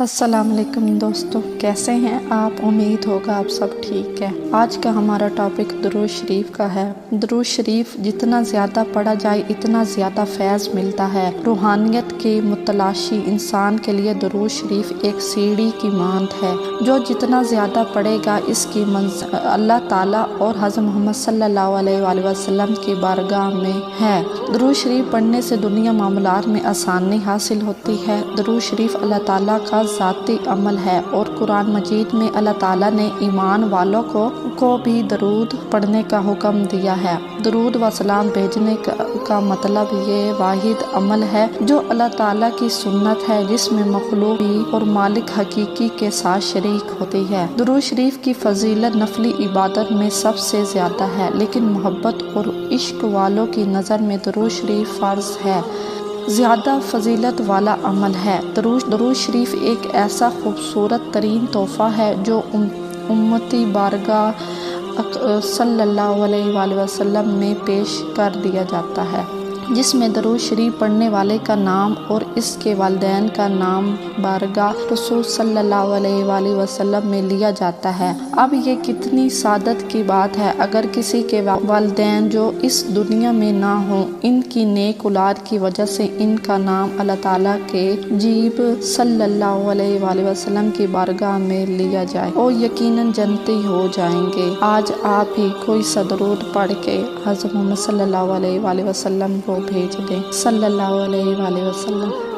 السلام علیکم دوستو، کیسے ہیں آپ؟ امید ہوگا آپ سب ٹھیک ہے۔ آج کا ہمارا ٹاپک درود شریف کا ہے۔ درود شریف جتنا زیادہ پڑھا جائے اتنا زیادہ فیض ملتا ہے۔ روحانیت کے متلاشی انسان کے لیے درود شریف ایک سیڑھی کی مانند ہے جو جتنا زیادہ پڑھے گا اس کی منزل اللہ تعالیٰ اور حضرت محمد صلی اللہ علیہ وآلہ وسلم کی بارگاہ میں ہے۔ درود شریف پڑھنے سے دنیا معاملات میں آسانی حاصل ہوتی ہے۔ درود شریف اللہ تعالیٰ کا ذاتی عمل ہے اور قرآن مجید میں اللہ تعالیٰ نے ایمان والوں کو بھی درود پڑھنے کا حکم دیا ہے۔ درود و سلام بھیجنے کا مطلب یہ واحد عمل ہے جو اللہ تعالیٰ کی سنت ہے جس میں مخلوق بھی اور مالک حقیقی کے ساتھ شریک ہوتی ہے۔ درود شریف کی فضیلت نفلی عبادت میں سب سے زیادہ ہے، لیکن محبت اور عشق والوں کی نظر میں درود شریف فرض ہے، زیادہ فضیلت والا عمل ہے۔ درود شریف ایک ایسا خوبصورت ترین تحفہ ہے جو امتی بارگاہ صلی اللہ علیہ وآلہ وسلم میں پیش کر دیا جاتا ہے، جس میں درود شریف پڑھنے والے کا نام اور اس کے والدین کا نام بارگاہ رسول صلی اللہ علیہ وآلہ وسلم میں لیا جاتا ہے۔ اب یہ کتنی سعادت کی بات ہے اگر کسی کے والدین جو اس دنیا میں نہ ہوں، ان کی نیک اولاد کی وجہ سے ان کا نام اللہ تعالیٰ کے حبیب صلی اللہ علیہ وآلہ وسلم کی بارگاہ میں لیا جائے، وہ یقیناً جنتی ہو جائیں گے۔ آج آپ ہی کوئی سا درود پڑھ کے حضرت محمد صلی اللہ علیہ وآلہ وسلم کو بھیج دیں، صلی اللہ علیہ وآلہ وسلم۔